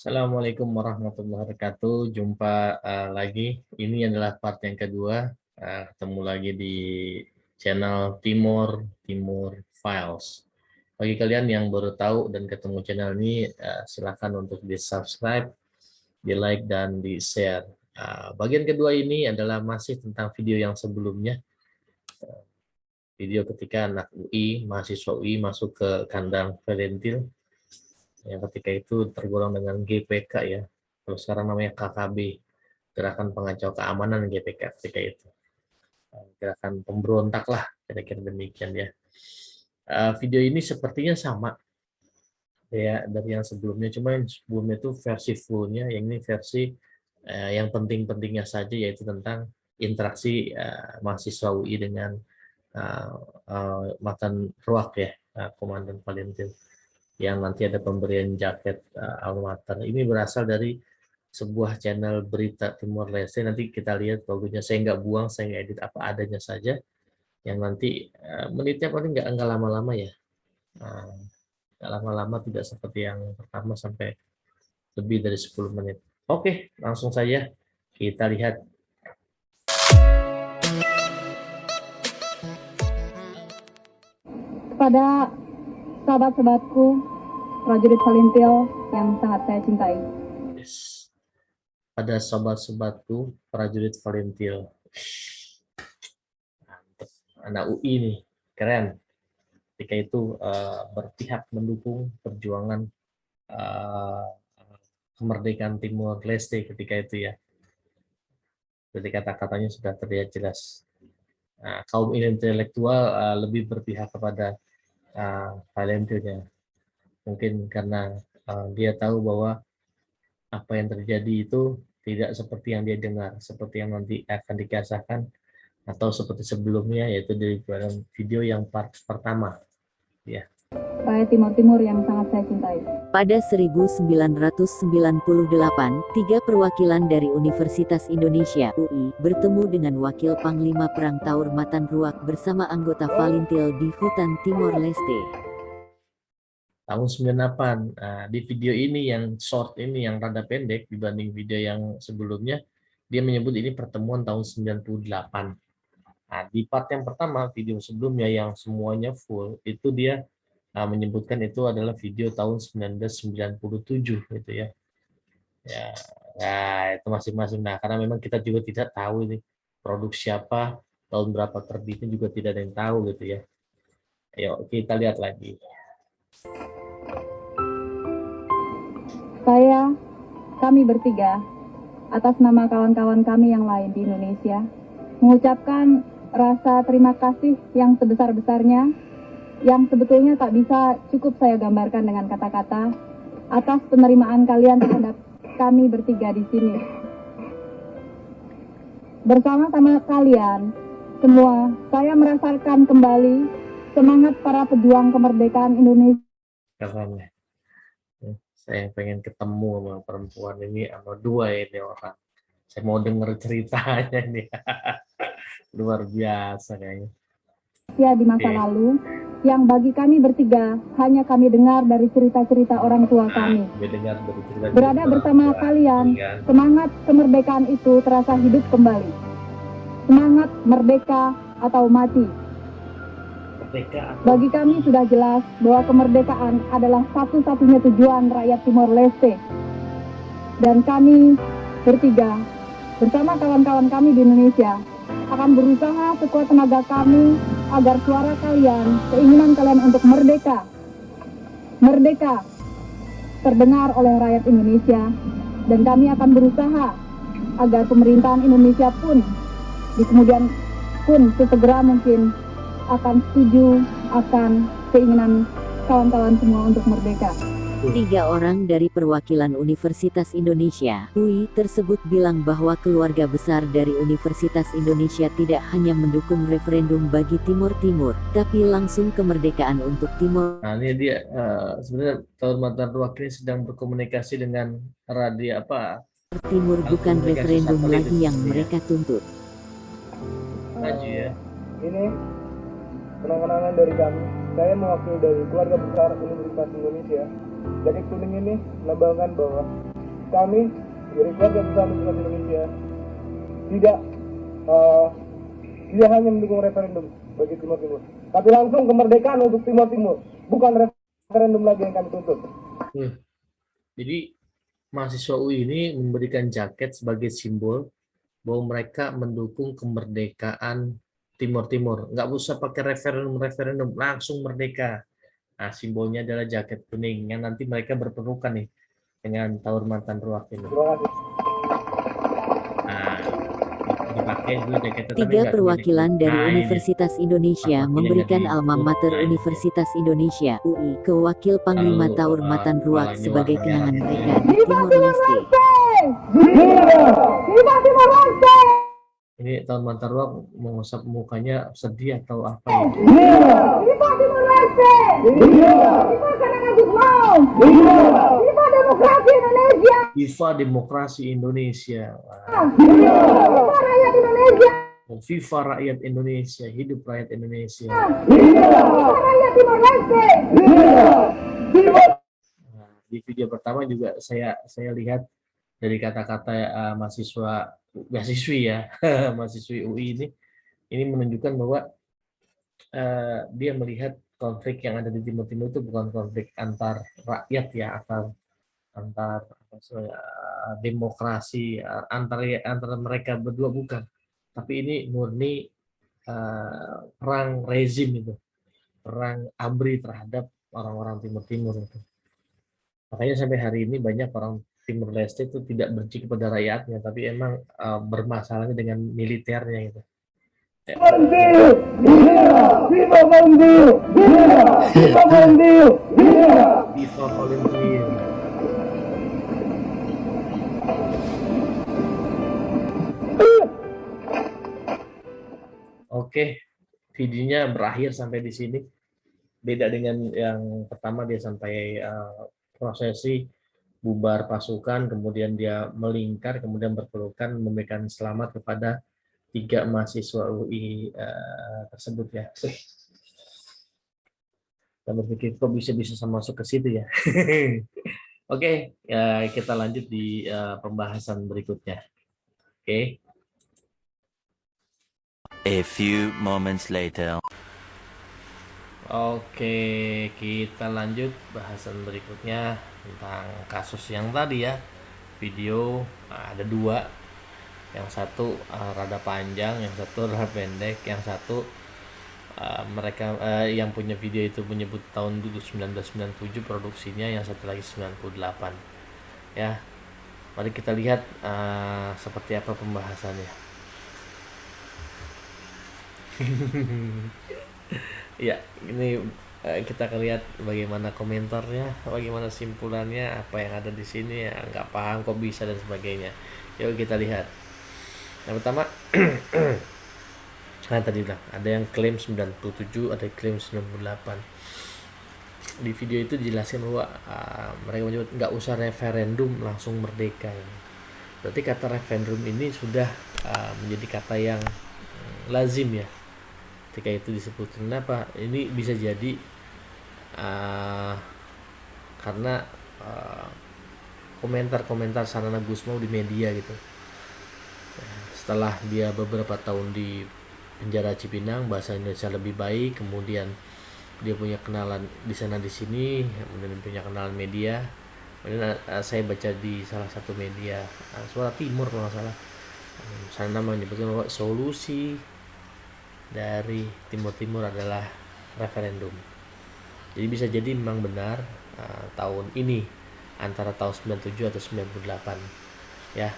Assalamualaikum warahmatullahi wabarakatuh. Jumpa lagi. Ini adalah part yang kedua. Ketemu lagi di channel Timur Timur Files. Bagi kalian yang baru tahu dan ketemu channel ini, silakan untuk di subscribe, di like dan di share. Bagian kedua ini adalah masih tentang video yang sebelumnya. Video ketika anak UI, mahasiswa UI masuk ke kandang Valentil. Yang ketika itu tergolong dengan GPK ya. Kalau sekarang namanya KKB, Gerakan Pengacau Keamanan GPK ketika itu. Gerakan pemberontak lah, kira-kira demikian ya. Video ini sepertinya sama ya dari yang sebelumnya, cuma yang sebelumnya itu versi fullnya, yang ini versi yang penting-pentingnya saja, yaitu tentang interaksi mahasiswa UI dengan mantan ruak ya, Komandan Valentin, yang nanti ada pemberian jaket alma mater. Ini berasal dari sebuah channel berita Timor Leste. Nanti kita lihat logonya. Saya nggak buang, saya nggak edit, apa adanya saja. Yang nanti menitnya paling nggak lama-lama ya. Nggak lama-lama, tidak seperti yang pertama sampai lebih dari 10 menit. Oke, langsung saja kita lihat. Kepada sahabat-sahabatku, prajurit Valentil yang sangat saya cintai. Yes. Pada sobat-sobatku, prajurit Valentil. Anak UI nih, keren. Ketika itu berpihak mendukung perjuangan kemerdekaan Timor Leste ketika itu ya. Jadi kata-katanya sudah terlihat jelas. Kaum intelektual lebih berpihak kepada Valentilnya. Mungkin karena dia tahu bahwa apa yang terjadi itu tidak seperti yang dia dengar, seperti yang nanti akan dikasahkan atau seperti sebelumnya, yaitu di dalam video yang part pertama ya. Rakyat Timur-Timur yang sangat saya cintai. Pada 1998, 3 perwakilan dari Universitas Indonesia (UI) bertemu dengan Wakil Panglima Perang Taur Matan Ruak bersama anggota Valentil di hutan Timor Leste. Tahun 98, di video ini yang short ini, yang rada pendek dibanding video yang sebelumnya, dia menyebut ini pertemuan tahun 98. Di part yang pertama, video sebelumnya yang semuanya full, itu dia menyebutkan itu adalah video tahun 1997 gitu ya. Ya, itu masing-masing. Nah, karena memang kita juga tidak tahu ini produk siapa, tahun berapa terbitnya juga tidak ada yang tahu gitu ya. Ayo kita lihat lagi. Kami bertiga, atas nama kawan-kawan kami yang lain di Indonesia, mengucapkan rasa terima kasih yang sebesar-besarnya, yang sebetulnya tak bisa cukup saya gambarkan dengan kata-kata, atas penerimaan kalian terhadap kami bertiga di sini. Bersama-sama kalian semua, saya merasakan kembali semangat para pejuang kemerdekaan Indonesia. Keren ya. Saya pengen ketemu sama perempuan ini, sama dua ini orang. Saya mau denger ceritanya nih. Luar biasa kayaknya. Ya, di masa lalu, yang bagi kami bertiga hanya kami dengar dari cerita-cerita orang tua kami. Berada bersama kalian, semangat kemerdekaan itu terasa hidup kembali. Semangat merdeka atau mati. Bagi kami sudah jelas bahwa kemerdekaan adalah satu-satunya tujuan rakyat Timor Leste. Dan kami bertiga, bersama kawan-kawan kami di Indonesia, akan berusaha sekuat tenaga kami agar suara kalian, keinginan kalian untuk merdeka terdengar oleh rakyat Indonesia, dan kami akan berusaha agar pemerintahan Indonesia pun di kemudian pun sesegera mungkin akan setuju akan keinginan kawan-kawan semua untuk merdeka. 3 orang dari perwakilan Universitas Indonesia (UI) tersebut bilang bahwa keluarga besar dari Universitas Indonesia tidak hanya mendukung referendum bagi Timur Timur, tapi langsung kemerdekaan untuk Timor. Nah, ini dia sebenarnya Taur Matan Ruak ini sedang berkomunikasi dengan radio Timur, bukan referendum lagi yang mereka tuntut. Maju ya. Ini kenang-kenangan dari kami. Saya mewakili dari keluarga besar Universitas Indonesia. Jaket kuning ini melambangkan bahwa kami dari keluarga besar Universitas Indonesia tidak hanya mendukung referendum bagi Timur Timur, tapi langsung kemerdekaan untuk Timur Timur, bukan referendum lagi yang kami tuntut. Jadi mahasiswa UI ini memberikan jaket sebagai simbol bahwa mereka mendukung kemerdekaan Timur Timur. Nggak usah pakai referendum, langsung merdeka. Nah, simbolnya adalah jaket kuning yang nanti mereka berpelukan nih dengan Taur Mantan Ruak ini. Terima kasih. Nah, dipakai dulu jaketnya. Tiga perwakilan dari Universitas Indonesia memberikan alma mater Universitas Indonesia UI ke Wakil Panglima Taur Matan Ruak sebagai kenangan mereka di Timor Leste. Ini Taur Matan Ruak mengusap mukanya sedih atau apa ya? Viva Timor Leste! Viva Kenangan Gusmao! Viva Demokrasi Indonesia! Viva Demokrasi Indonesia. Viva Rakyat Indonesia! Viva Rakyat Indonesia, hidup rakyat Indonesia. Viva Rakyat Timor Leste! Nah, di video pertama juga saya lihat dari kata-kata mahasiswi ya, mahasiswi UI ini menunjukkan bahwa dia melihat konflik yang ada di Timur Timur itu bukan konflik antar rakyat ya, antar demokrasi antara mereka berdua, bukan, tapi ini murni perang rezim itu, perang ABRI terhadap orang-orang Timur Timur itu. Makanya sampai hari ini banyak orang Timor Leste itu tidak benci kepada rakyatnya, tapi emang bermasalahnya dengan militernya gitu. Viva volunteer. Oke, videonya berakhir sampai di sini. Beda dengan yang pertama, dia sampai prosesi bubar pasukan, kemudian dia melingkar, kemudian berpelukan memberikan selamat kepada 3 mahasiswa UI tersebut ya. Kita berpikir kok bisa masuk ke situ ya. Oke, ya, kita lanjut di pembahasan berikutnya. Oke. A few moments later. Oke, kita lanjut bahasan berikutnya tentang kasus yang tadi ya. Video ada 2, yang satu rada panjang, yang satu rada pendek, yang satu mereka yang punya video itu menyebut tahun 1997 produksinya, yang satu lagi 98 ya. Mari kita lihat seperti apa pembahasannya. Ya, ini kita akan lihat bagaimana komentarnya, bagaimana simpulannya, apa yang ada di sini ya, nggak paham kok bisa dan sebagainya. Yuk kita lihat. Yang pertama, tadi bilang ada yang klaim 97, ada yang klaim 98. Di video itu dijelaskan bahwa mereka menyebut nggak usah referendum, langsung merdeka. Berarti kata referendum ini sudah menjadi kata yang lazim ya. Ketika itu disebut, kenapa? Ini bisa jadi karena komentar-komentar Sanana Gusmao di media gitu. Setelah dia beberapa tahun di penjara Cipinang, bahasa Indonesia lebih baik, kemudian dia punya kenalan di sana di sini, kemudian punya kenalan media. Kemudian saya baca di salah satu media Suara Timur kalau nggak salah, sana menyebutkan bahwa solusi dari Timur Timur adalah referendum. Jadi bisa jadi memang benar tahun ini antara tahun 97 atau 98 ya.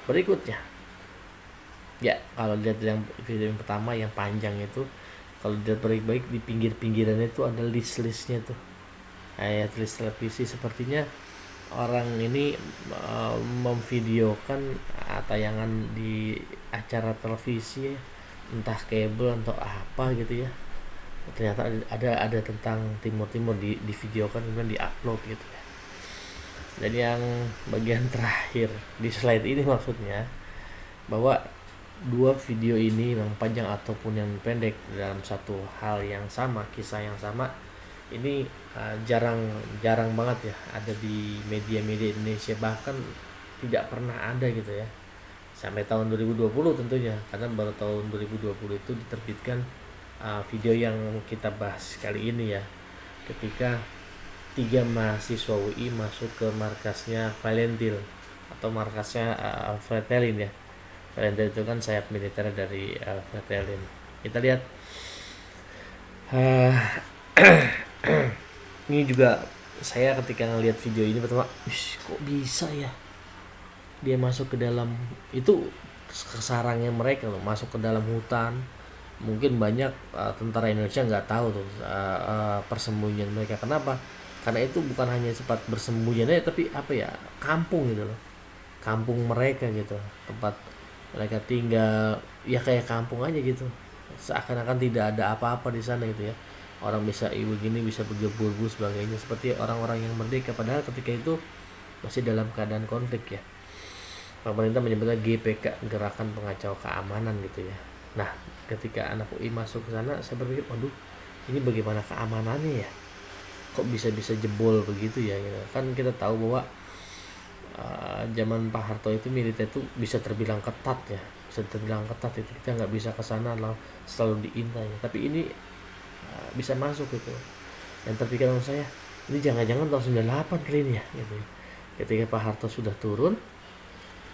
Berikutnya ya, kalau lihat yang video yang pertama yang panjang itu, kalau lihat baik-baik di pinggir-pinggirannya itu ada list-listnya tuh, kayak list televisi. Sepertinya orang ini memvideokan tayangan di acara televisi ya, entah kabel atau apa gitu ya. Ternyata ada tentang Timur Timur di videokan, kemudian diupload gitu ya. Dan yang bagian terakhir di slide ini maksudnya bahwa 2 video ini yang panjang ataupun yang pendek dalam satu hal yang sama, kisah yang sama, Ini jarang banget ya ada di media-media Indonesia, bahkan tidak pernah ada gitu ya sampai tahun 2020 tentunya, karena baru tahun 2020 itu diterbitkan video yang kita bahas kali ini ya, ketika 3 mahasiswa UI masuk ke markasnya Valentil atau markasnya Fretilin ya. Valentil itu kan sayap militer dari Fretilin. Kita lihat ini juga saya ketika ngelihat video ini pertama, kok bisa ya dia masuk ke dalam itu, ke sarangnya mereka loh, masuk ke dalam hutan. Mungkin banyak tentara Indonesia nggak tahu tuh persembunyian mereka. Kenapa? Karena itu bukan hanya tempat bersembunyi aja, tapi apa ya, kampung gitu loh, kampung mereka gitu, tempat mereka tinggal ya kayak kampung aja gitu, seakan-akan tidak ada apa-apa di sana gitu ya. Orang bisa begini, bisa bergebur sebagainya seperti orang-orang yang merdeka, padahal ketika itu masih dalam keadaan konflik ya. Pemerintah menyebutnya GPK, Gerakan Pengacau Keamanan gitu ya. Nah, ketika anak UI masuk ke sana, saya berpikir, waduh, ini bagaimana keamanannya ya? Kok bisa jebol begitu ya? Gitu. Kan kita tahu bahwa zaman Pak Harto itu militer itu bisa terbilang ketat ya, bisa terbilang ketat itu, kita nggak bisa ke sana selalu diintai. Tapi ini bisa masuk gitu. Yang terpikirkan saya, ini jangan-jangan tahun 98 kali ini ya, gitu. Ketika Pak Harto sudah turun,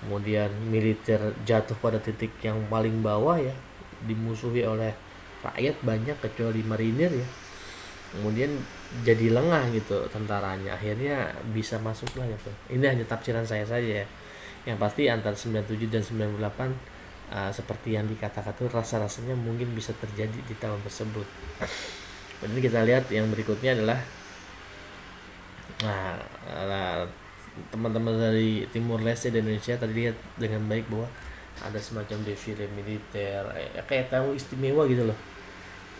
kemudian militer jatuh pada titik yang paling bawah ya, dimusuhi oleh rakyat banyak kecuali marinir ya, kemudian jadi lengah gitu tentaranya, akhirnya bisa masuk lah gitu. Ini hanya tafsiran saya saja ya, yang pasti antara 97 dan 98 seperti yang dikatakan itu rasa-rasanya mungkin bisa terjadi di tahun tersebut. Kemudian kita lihat yang berikutnya adalah teman-teman dari Timur Leste dan Indonesia tadi lihat dengan baik bahwa ada semacam defile militer, kayak tamu istimewa gitu loh.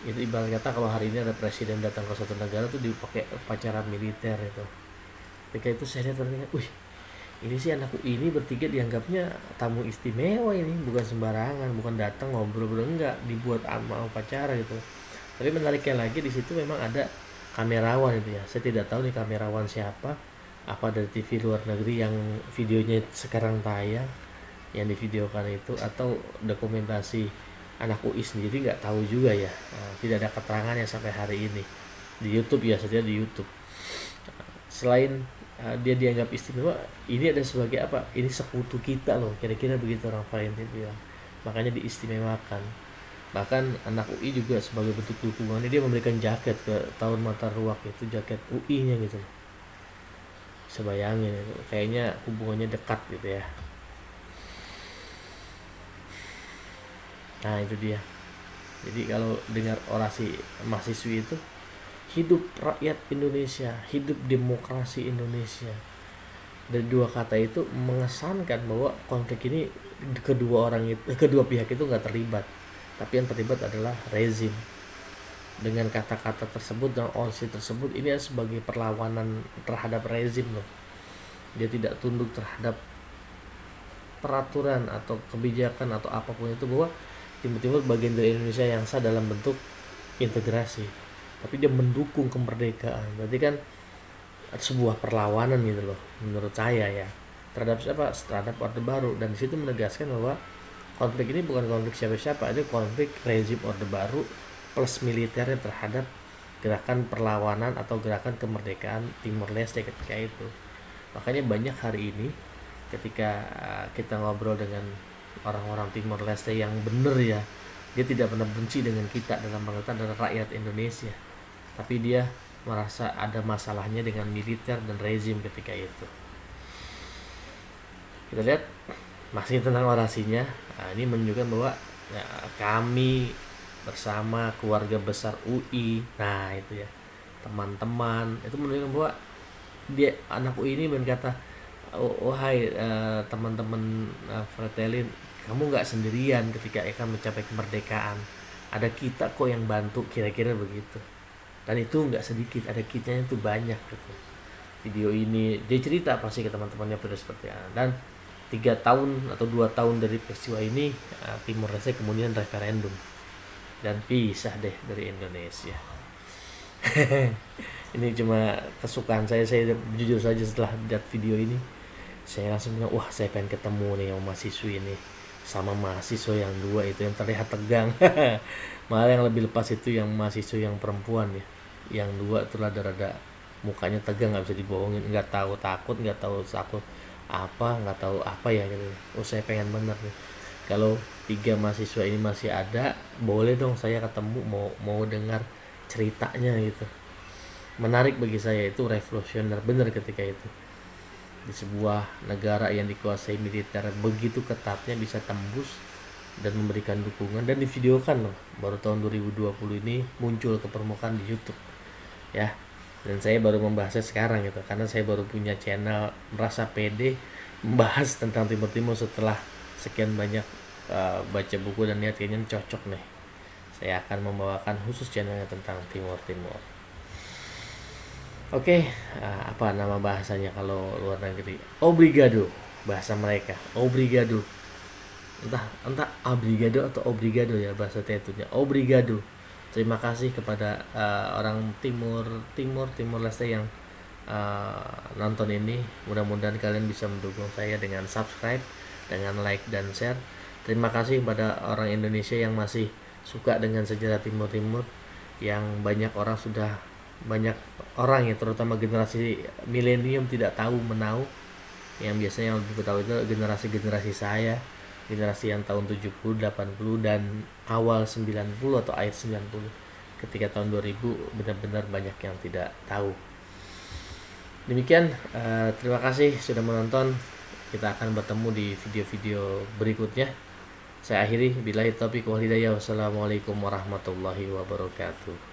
Itu ibarat kata kalau hari ini ada presiden datang ke suatu negara tuh dipakai upacara militer itu. Ketika itu saya lihat ternyata, ini sih anakku ini bertiga dianggapnya tamu istimewa, ini bukan sembarangan, bukan datang ngobrol enggak, dibuat upacara gitu. Tapi menariknya lagi di situ memang ada kamerawan itu ya. Saya tidak tahu nih kamerawan siapa, apa dari TV luar negeri yang videonya sekarang tayang, yang divideokan itu, atau dokumentasi anak UI sendiri, nggak tahu juga ya. Tidak ada keterangannya sampai hari ini di YouTube ya, saja di YouTube. Selain dia dianggap istimewa, ini ada sebagai apa, ini sekutu kita loh, kira-kira begitu orang Valentin bilang, makanya diistimewakan. Bahkan anak UI juga sebagai bentuk dukungannya dia memberikan jaket ke Tahun Mata Ruak, itu jaket UI nya gitu. Sebayangin itu, kayaknya hubungannya dekat gitu ya. Nah itu dia. Jadi kalau dengar orasi mahasiswi itu, hidup rakyat Indonesia, hidup demokrasi Indonesia, dari dua kata itu mengesankan bahwa konflik ini kedua pihak itu nggak terlibat, tapi yang terlibat adalah rezim. Dengan kata-kata tersebut dan orasi tersebut, ini sebagai perlawanan terhadap rezim loh. Dia tidak tunduk terhadap peraturan atau kebijakan atau apapun itu, bahwa Timur Timur bagian dari Indonesia yang sah dalam bentuk integrasi, tapi dia mendukung kemerdekaan. Berarti kan sebuah perlawanan gitu loh menurut saya ya, terhadap siapa? Terhadap Orde Baru. Dan disitu menegaskan bahwa konflik ini bukan konflik siapa-siapa, itu konflik rezim Orde Baru plus militernya terhadap gerakan perlawanan atau gerakan kemerdekaan Timor Leste ketika itu. Makanya banyak hari ini ketika kita ngobrol dengan orang-orang Timor Leste yang bener ya, dia tidak pernah benci dengan kita dalam pengertian adalah rakyat Indonesia, tapi dia merasa ada masalahnya dengan militer dan rezim ketika itu. Kita lihat masih tentang orasinya. Ini menunjukkan bahwa ya, kami bersama keluarga besar UI, nah itu ya, teman-teman, itu menunjukkan bahwa dia anak UI ini berkata, hai teman-teman Fretilin, kamu nggak sendirian ketika akan mencapai kemerdekaan, ada kita kok yang bantu, kira-kira begitu. Dan itu nggak sedikit, ada kitanya itu banyak gitu. Video ini dia cerita pasti ke teman-temannya pada seperti apa. Dan 3 tahun atau 2 tahun dari peristiwa ini, Timor Leste kemudian referendum dan pisah deh dari Indonesia. Ini cuma kesukaan saya jujur saja setelah lihat video ini saya langsung bilang, wah saya pengen ketemu nih sama mahasiswi ini, sama mahasiswa yang dua itu yang terlihat tegang. Malah yang lebih lepas itu yang mahasiswa yang perempuan ya, yang dua tuh rada-rada mukanya tegang, nggak bisa dibohongin, nggak tahu takut, nggak tahu nggak tahu apa ya gitu. Oh saya pengen bener nih, kalau 3 mahasiswa ini masih ada, boleh dong saya ketemu, mau dengar ceritanya gitu. Menarik bagi saya, itu revolusioner bener ketika itu. Di sebuah negara yang dikuasai militer begitu ketatnya bisa tembus dan memberikan dukungan, dan divideokan loh, baru tahun 2020 ini muncul ke permukaan di YouTube ya. Dan saya baru membahasnya sekarang gitu, karena saya baru punya channel, merasa pede membahas tentang Timur Timur setelah sekian banyak baca buku dan lihat kayaknya cocok nih. Saya akan membawakan khusus channelnya tentang Timur Timur. Oke, apa nama bahasanya kalau luar negeri? Obrigado, bahasa mereka. Obrigado. Entah obrigado atau obrigado ya bahasa Tetunya. Obrigado. Terima kasih kepada orang Timur Leste yang nonton ini. Mudah-mudahan kalian bisa mendukung saya dengan subscribe, dengan like dan share. Terima kasih kepada orang Indonesia yang masih suka dengan sejarah Timur Timur, yang banyak orang ya, terutama generasi milenium tidak tahu menau. Yang biasanya yang lebih tahu itu generasi saya, generasi yang tahun 70, 80 dan awal 90 atau akhir 90. Ketika tahun 2000 benar-benar banyak yang tidak tahu. Demikian, terima kasih sudah menonton. Kita akan bertemu di video-video berikutnya. Saya akhiri, billahi taufiq wal hidayah. Wassalamualaikum warahmatullahi wabarakatuh.